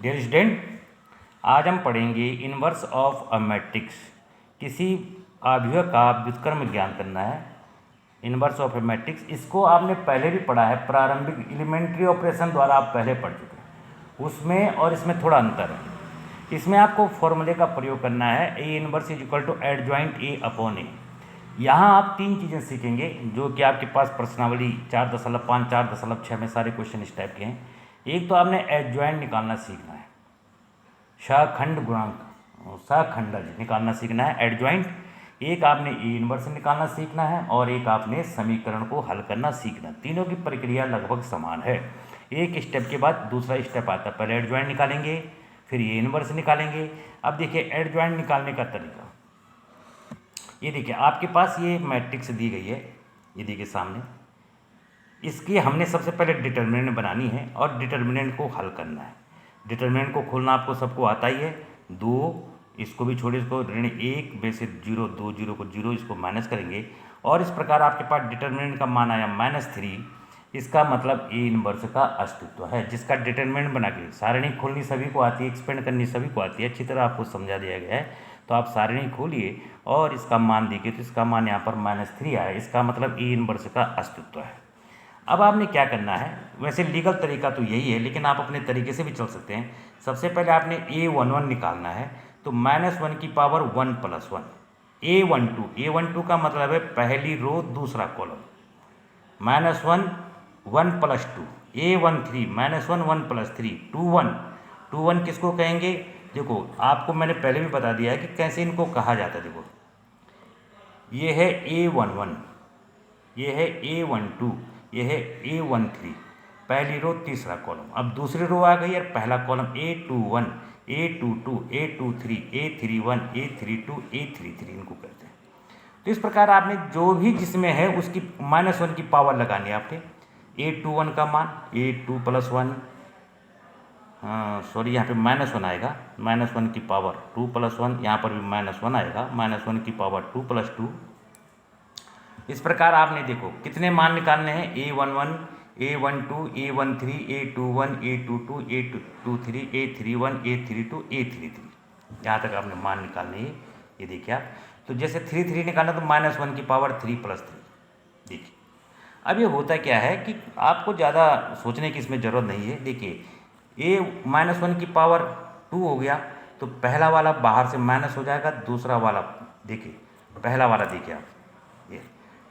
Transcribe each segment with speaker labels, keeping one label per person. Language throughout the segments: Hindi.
Speaker 1: डियर स्टूडेंट, आज हम पढ़ेंगे इनवर्स ऑफ अ मैट्रिक्स। किसी अवयव का व्युत्क्रम ज्ञान करना है। इनवर्स ऑफ ए मैट्रिक्स, इसको आपने पहले भी पढ़ा है, प्रारंभिक एलिमेंट्री ऑपरेशन द्वारा आप पहले पढ़ चुके हैं। उसमें और इसमें थोड़ा अंतर है। इसमें आपको फॉर्मूले का प्रयोग करना है, A inverse is equal to adjoint A upon A. यहाँ आप तीन चीज़ें सीखेंगे जो कि आपके पास प्रश्नावली 4.5 4.6 में सारे क्वेश्चन इस टाइप के हैं। एक तो आपने एडजॉइंट निकालना सीखना है, सखंड गुणांक सखंडज निकालना सीखना है एडजॉइंट। एक आपने ए इनवर्स निकालना सीखना है और एक आपने समीकरण को हल करना सीखना। तीनों की प्रक्रिया लगभग समान है। एक स्टेप के बाद दूसरा स्टेप आता है। पहले एडजॉइंट निकालेंगे, फिर ए इनवर्स निकालेंगे। अब देखिए एडजॉइंट निकालने का तरीका। ये देखिए आपके पास ये मैट्रिक्स दी गई है, ये देखिए सामने। इसकी हमने सबसे पहले डिटर्मिनेंट बनानी है और डिटर्मिनेंट को हल करना है। डिटर्मिनेंट को खोलना आपको सबको आता ही है। 2, इसको भी छोड़िए, इसको ऋण 1 में से 0 2 0 को 0, इसको माइनस करेंगे और इस प्रकार आपके पास डिटर्मिनेंट का मान आया -3। इसका मतलब ए इनवर्स का अस्तित्व है, जिसका डिटर्मिनेंट बना के सारणी खोलनी सभी को आती है, एक्सपेंड करनी सभी को आती है, अच्छी तरह आपको समझा दिया गया है। तो आप सारणी खोलिए और इसका मान देखिए, तो इसका मान यहाँ पर -3 आया। इसका मतलब ए इनवर्स का अस्तित्व है। अब आपने क्या करना है, वैसे लीगल तरीका तो यही है, लेकिन आप अपने तरीके से भी चल सकते हैं। सबसे पहले आपने A11 निकालना है, तो -1 की पावर 1 + 1। A12 का मतलब है पहली रो दूसरा कॉलम, -1 1 + 2। A13 -1 1 + 3 21 किसको कहेंगे? देखो आपको मैंने पहले भी बता दिया है कि कैसे इनको कहा जाता है। देखो ये है A11, ये है A12, ये है A13, पहली रो तीसरा कॉलम। अब दूसरी रो आ गई और पहला column A21 A22 A23 A31 A32 A33 इनको कहते हैं। तो इस प्रकार आपने जो भी जिसमें है उसकी -1 की पावर लगानी है आपने। A21 का मान A2 + 1, सॉरी यहाँ पे -1 आएगा, -1 की पावर 2 + 1, यहाँ पर भी -1 आएगा, -1 की पावर 2 + 2। इस प्रकार आपने देखो कितने मान निकालने हैं, A11 A12 A13 A21 A22 A23 A31 A32 A33, यहाँ तक आपने मान निकालने हैं। ये देखिए आप, तो जैसे 3 निकालना तो -1 की पावर 3 + 3। देखिए अब ये होता क्या है कि आपको ज़्यादा सोचने की इसमें ज़रूरत नहीं है। देखिए A-1 की पावर 2 हो गया, तो पहला वाला बाहर से माइनस हो जाएगा, दूसरा वाला देखिए, पहला वाला देखिए आप, ये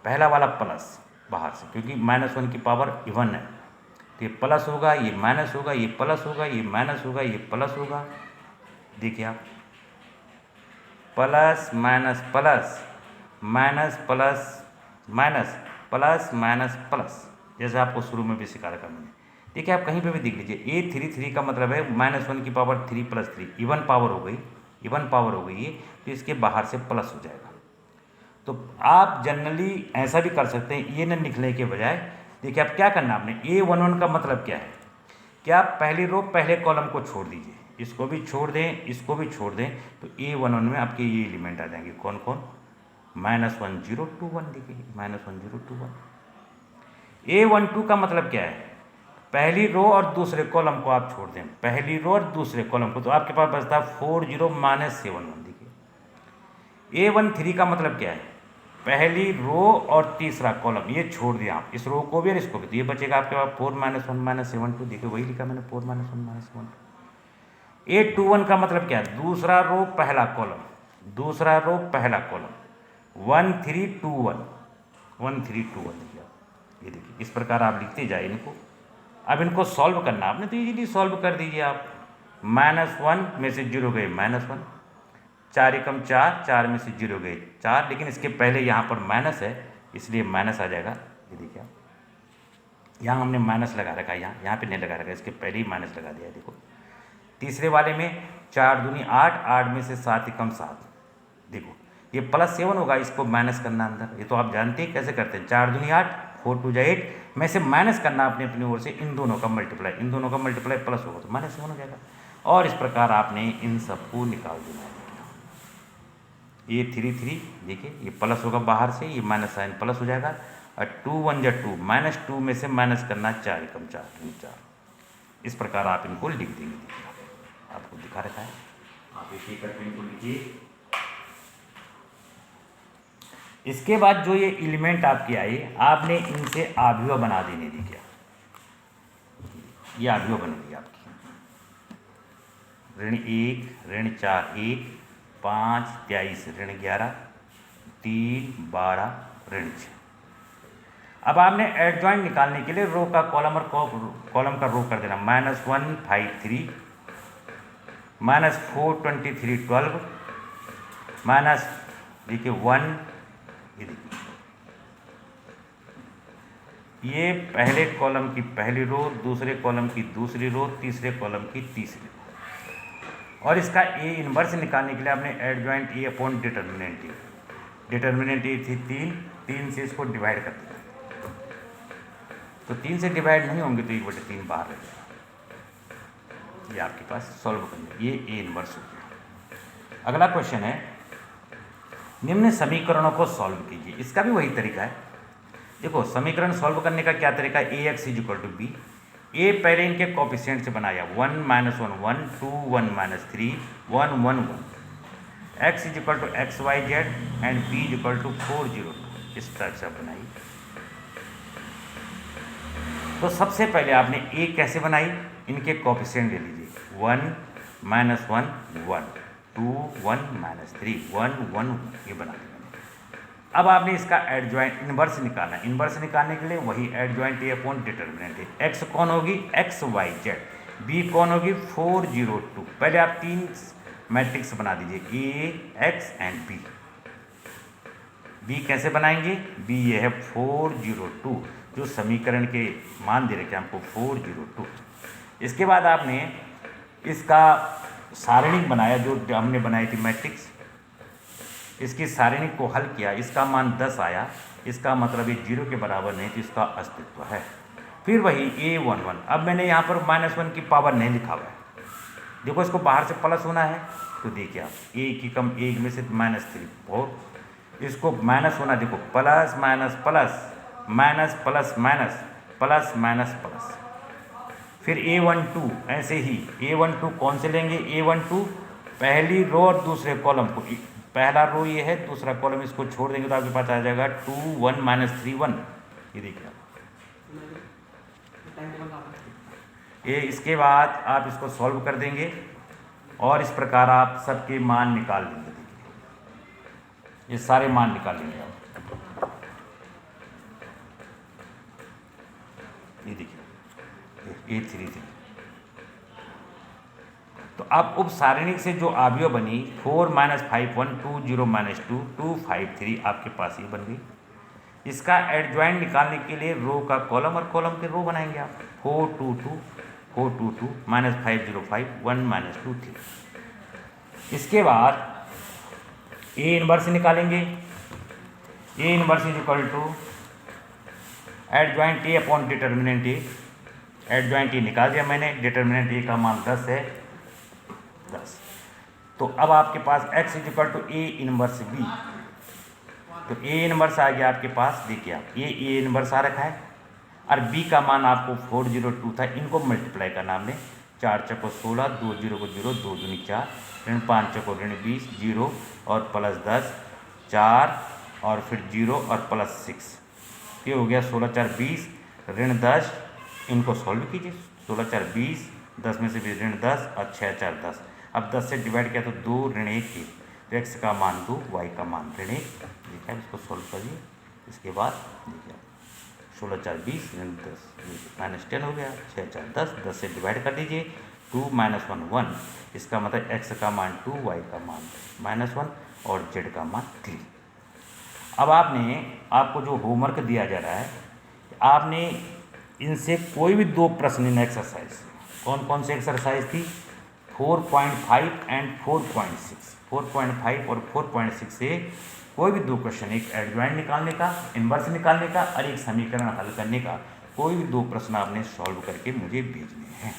Speaker 1: पहला वाला प्लस बाहर से, क्योंकि -1 की पावर इवन है, तो ये प्लस होगा, ये माइनस होगा, ये प्लस होगा, ये माइनस होगा, ये प्लस होगा। देखिए आप, plus minus plus minus plus minus plus minus plus, जैसे आपको शुरू में भी सिखा रखा मैंने। देखिए आप कहीं पे भी देख लीजिए, A33 का मतलब है -1 की पावर 3 + 3, इवन पावर हो गई, इवन पावर हो गई ये, तो इसके बाहर से प्लस हो जाएगा। तो आप जनरली ऐसा भी कर सकते हैं, ये न लिखने के बजाय। देखिए आप क्या करना, आपने A11 का मतलब क्या है कि आप पहली रो पहले कॉलम को छोड़ दीजिए, इसको भी छोड़ दें, इसको भी छोड़ दें, तो A11 में आपके ये एलिमेंट आ जाएंगे। कौन कौन? -1 0 2 1। देखिए -1 0 2 1। A12 का मतलब क्या है, पहली रो और दूसरे कॉलम को आप छोड़ दें, पहली रो और दूसरे कॉलम को, तो आपके पास बचता है 4 0 -7 1। देखिए A13 का मतलब क्या है, पहली रो और तीसरा कॉलम ये छोड़ दिया आप, इस रो को भी और इसको भी, तो ये बचेगा आपके पास 4 -1 -7 2। देखिए वही लिखा मैंने, 4 -1 -7 2। A21 का मतलब क्या है, दूसरा रो पहला कॉलम, दूसरा रो पहला कॉलम, 1 3 2 1 1 3 2 1। देखिए आप, ये देखिए इस प्रकार आप लिखते जाए इनको। अब इनको सॉल्व करना आपने, तो इजीली सॉल्व कर दीजिए आप। -1 में से 0 गए -1, 4 एकम 4, 4 में से 0 गए 4, लेकिन इसके पहले यहाँ पर माइनस है, इसलिए माइनस आ जाएगा। ये देखिए आप, यहाँ हमने माइनस लगा रखा है, यहाँ पे नहीं लगा रखा, इसके पहले ही माइनस लगा दिया है। देखो तीसरे वाले में 4 दूनी 8, 8 में से 7 एकम 7। देखो ये +7 होगा, इसको माइनस करना अंदर, ये तो आप जानते हैं कैसे करते हैं। 4 दूनी 8, 4 2 जा 8 में से माइनस करना आपने अपनी ओर से, इन दोनों का मल्टीप्लाई, इन दोनों का मल्टीप्लाई प्लस होगा तो -7 हो जाएगा। और इस प्रकार आपने इन सबको निकाल देना है। ये 3 3, देखिए ये प्लस होगा बाहर से, ये माइनस साइन प्लस हो जाएगा, और 2 1 जा 2, -2 में से माइनस करना, 4 एकम 4 4। इस प्रकार आप इनको लिख देंगे। आपको दिखा रखा है, आप एक एक करके इनको लिखिए। इसके बाद जो ये एलिमेंट आपके आए, आपने इनसे आव्यूह बना देने दी। क्या ये आव्यूह बनेगी आपकी, ऋण 1 ऋण 4 1 5 23 ऋण 11 3 12 ऋण 6। अब आपने एडजॉइंट निकालने के लिए रो का कॉलम और कॉलम का रो कर देना, -1 5 3 -4 23 12 माइनस देखिए 1, ये देखिए ये पहले कॉलम की पहली रो, दूसरे कॉलम की दूसरी रो, तीसरे कॉलम की तीसरी रो। और इसका ए इनवर्स निकालने के लिए आपने adjoint A upon determinant A, determinant A थी 3 से इसको डिवाइड कर दिया, तो 3 से डिवाइड नहीं होंगे तो 1/3 बाहर रह जाएगा। ये आपके पास सॉल्व करना, ये ए इनवर्स हो गया। अगला क्वेश्चन है, निम्न समीकरणों को सॉल्व कीजिए। इसका भी वही तरीका है। देखो समीकरण सॉल्व करने का क्या तरीका है, ax = b। ए पहले इनके कोफिशिएंट से बनाया, 1 - 1 1 2 1 - 3 1 1 1, x = xyz एंड b = 4 0 2, इस टाइप से बनाई। तो सबसे पहले आपने a कैसे बनाई, इनके कोफिशिएंट ले लीजिए, 1 - 1 1 2 1 - 3 1 1 1, ये बना दिया। अब आपने इसका एडजॉइंट इनवर्स निकालना है। इनवर्स निकालने के लिए वही एडजॉइंट ए अपॉन डिटर्मिनेंट है। एक्स कौन होगी, एक्स वाई जेड। बी कौन होगी, 4 0 2। पहले आप 3 मैट्रिक्स बना दीजिए, ए एक्स एंड बी। बी कैसे बनाएंगे, बी ये है 4 0 2, जो समीकरण के मान दे रखे हमको 4 0 2। इसके बाद आपने इसका सारणिक बनाया, जो हमने बनाई थी मैट्रिक्स, इसकी सारणिक को हल किया, इसका मान 10 आया। इसका मतलब ये 0 के बराबर नहीं, तो इसका अस्तित्व है। फिर वही a11। अब मैंने यहाँ पर -1 की पावर नहीं लिखा हुआ है, देखो इसको बाहर से प्लस होना है, तो देखिए आप a की कम 1 में से -3 4, इसको माइनस होना, देखो plus minus plus minus plus minus plus minus plus. फिर a12 ऐसे ही, a12 कौन से लेंगे, a12 पहली रो और दूसरे कॉलम को, पहला रो ये है, दूसरा कॉलम इसको छोड़ देंगे तो आपके पास आ जाएगा 2 1 - 3 1। ये देखिए आप, ये इसके बाद आप इसको सॉल्व कर देंगे और इस प्रकार आप सबके मान निकाल लेंगे। देखिए ये सारे मान निकाल लेंगे आप, ये देखिए A33। तो अब उप सारणिक से जो आव्यूह बनी 4 - 5 1 2 0 - 2 2 5 3, आपके पास ये बन गई। इसका एडजॉइंट निकालने के लिए रो का कॉलम और कॉलम के रो बनाएंगे आप, 4 2 2 4 2 2 -5 0 5 1 - 2 3। इसके बाद ए इनवर्स निकालेंगे, A inverse = adjoint A upon determinant A. Adjoint A निकाल दिया मैंने, डिटर्मिनेंट ए का मान 10 है 10। तो अब आपके पास x = a इनवर्स b, तो a इनवर्स आ गया आपके पास। देखिए आप ये a इनवर्स आ रखा है और b का मान आपको 4 0 2 था। इनको मल्टीप्लाई करना हमने, 4 चौको 16 2 0 को 0 2 दूनी 4, ऋण 5 चौको ऋण 20 0 और प्लस 10 4 और फिर 0 और प्लस 6, ये हो गया 16 4 20 ऋण 10। इनको सॉल्व कीजिए, 16 4 20, 10 में से भी ऋण 10 और 6 4 10। अब 10 से डिवाइड किया तो 2 ऋण 1 1, तो x का मान 2 y का मान ऋण 1। देखिए इसको सॉल्व करिए। इसके बाद देखिए 16 4 20 ऋण 10 -10 हो गया, 6 4 10, 10 से डिवाइड कर दीजिए, 2 - 1 1, इसका मतलब x का मान 2 y का मान -1 और z का मान 3। अब आपको जो होमवर्क दिया जा रहा है, आपने इनसे कोई भी 2 प्रश्न इन एक्सरसाइज, कौन कौन से एक्सरसाइज थी, 4.5 एंड 4.6, 4.5 और 4.6 से कोई भी 2 क्वेश्चन, एक एडजॉइंट निकालने का, इनवर्स निकालने का और एक समीकरण हल करने का, कोई भी 2 प्रश्न आपने सॉल्व करके मुझे भेजने हैं।